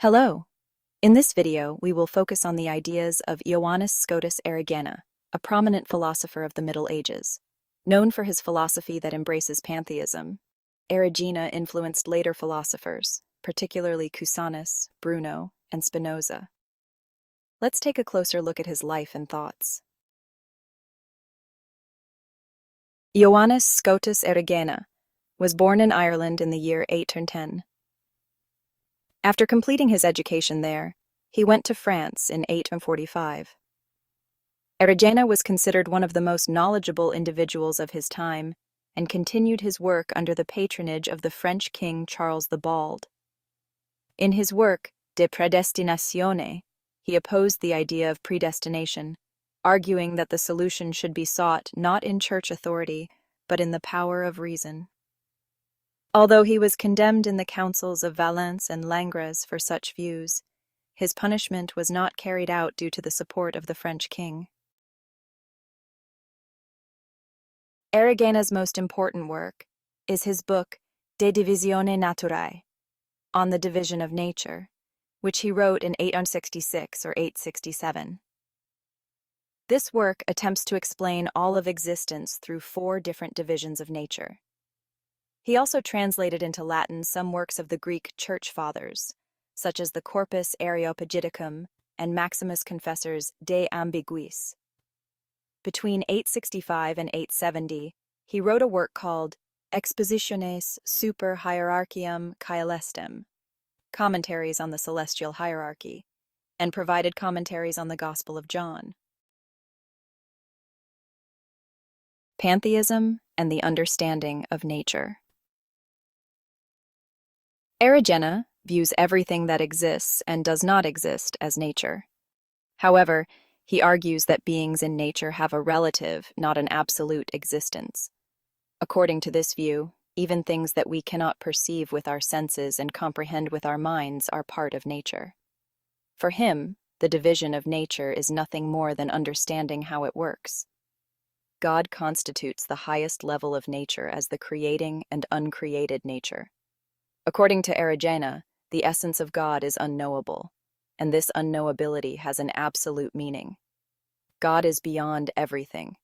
Hello! In this video, we will focus on the ideas of John Scotus Erigena, a prominent philosopher of the Middle Ages. Known for his philosophy that embraces pantheism, Erigena influenced later philosophers, particularly Cusanus, Bruno, and Spinoza. Let's take a closer look at his life and thoughts. John Scotus Erigena was born in Ireland in the year 810. After completing his education there, he went to France in 845. Erigena was considered one of the most knowledgeable individuals of his time and continued his work under the patronage of the French king Charles the Bald. In his work, De Predestinatione, he opposed the idea of predestination, arguing that the solution should be sought not in church authority, but in the power of reason. Although he was condemned in the councils of Valence and Langres for such views, his punishment was not carried out due to the support of the French king. Erigena's most important work is his book De Divisione Naturae, on the division of nature, which he wrote in 866 or 867. This work attempts to explain all of existence through 4 different divisions of nature. He also translated into Latin some works of the Greek Church Fathers, such as the Corpus Areopagitticum and Maximus Confessor's De Ambiguis. Between 865 and 870, he wrote a work called Expositiones super hierarchiam caelestem, Commentaries on the Celestial Hierarchy, and provided commentaries on the Gospel of John. Pantheism and the Understanding of Nature. Erigena views everything that exists and does not exist as nature. However, he argues that beings in nature have a relative, not an absolute existence. According to this view, even things that we cannot perceive with our senses and comprehend with our minds are part of nature. For him, the division of nature is nothing more than understanding how it works. God constitutes the highest level of nature as the creating and uncreated nature. According to Erigena, the essence of God is unknowable, and this unknowability has an absolute meaning. God is beyond everything,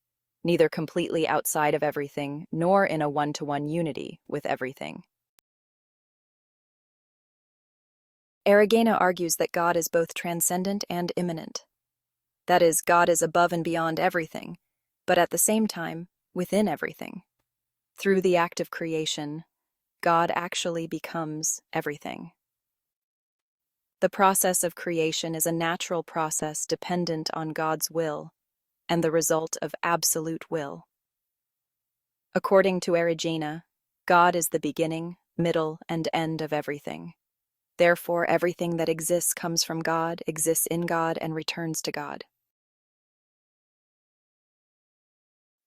neither completely outside of everything nor in a one-to-one unity with everything. Erigena argues that God is both transcendent and immanent. That is, God is above and beyond everything, but at the same time, within everything. Through the act of creation, God actually becomes everything. The process of creation is a natural process dependent on God's will and the result of absolute will. According to Erigena, God is the beginning, middle, and end of everything. Therefore, everything that exists comes from God, exists in God, and returns to God.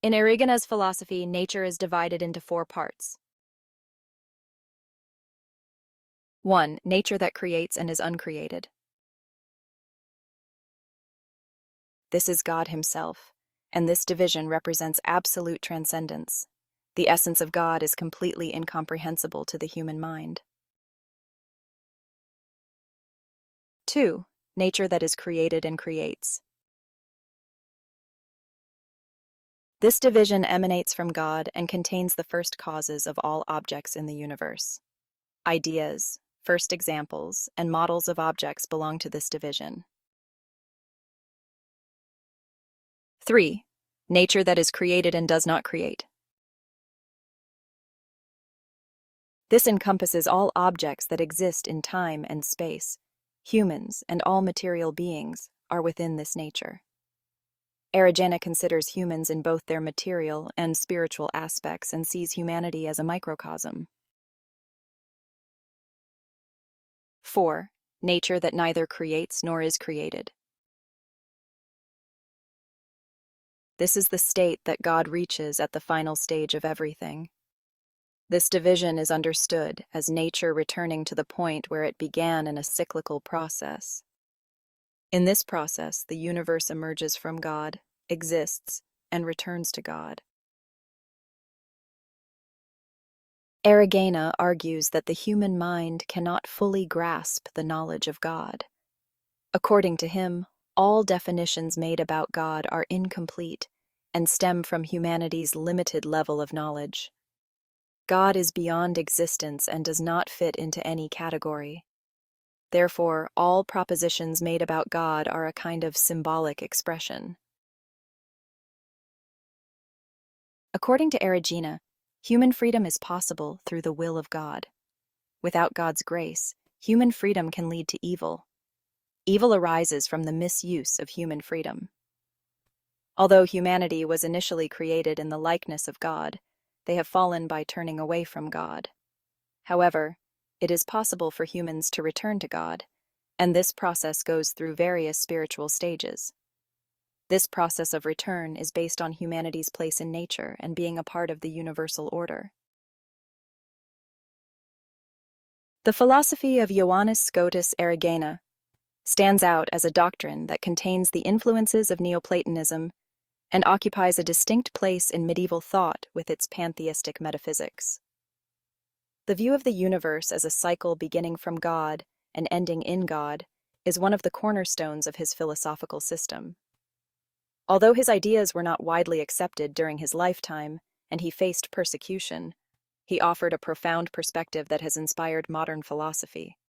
In Erigena's philosophy, nature is divided into 4 parts. 1. Nature that creates and is uncreated. This is God himself, and this division represents absolute transcendence. The essence of God is completely incomprehensible to the human mind. 2. Nature that is created and creates. This division emanates from God and contains the first causes of all objects in the universe. Ideas, first examples, and models of objects belong to this division. 3. Nature that is created and does not create. This encompasses all objects that exist in time and space. Humans and all material beings are within this nature. Erigena considers humans in both their material and spiritual aspects and sees humanity as a microcosm. 4. Nature that neither creates nor is created. This is the state that God reaches at the final stage of everything. This division is understood as nature returning to the point where it began in a cyclical process. In this process, the universe emerges from God, exists, and returns to God. Erigena argues that the human mind cannot fully grasp the knowledge of God. According to him, all definitions made about God are incomplete and stem from humanity's limited level of knowledge. God is beyond existence and does not fit into any category. Therefore, all propositions made about God are a kind of symbolic expression. According to Erigena, human freedom is possible through the will of God. Without God's grace, human freedom can lead to evil. Evil arises from the misuse of human freedom. Although humanity was initially created in the likeness of God, they have fallen by turning away from God. However, it is possible for humans to return to God, and this process goes through various spiritual stages. This process of return is based on humanity's place in nature and being a part of the universal order. The philosophy of John Scotus Erigena stands out as a doctrine that contains the influences of Neoplatonism and occupies a distinct place in medieval thought with its pantheistic metaphysics. The view of the universe as a cycle beginning from God and ending in God is one of the cornerstones of his philosophical system. Although his ideas were not widely accepted during his lifetime and he faced persecution, he offered a profound perspective that has inspired modern philosophy.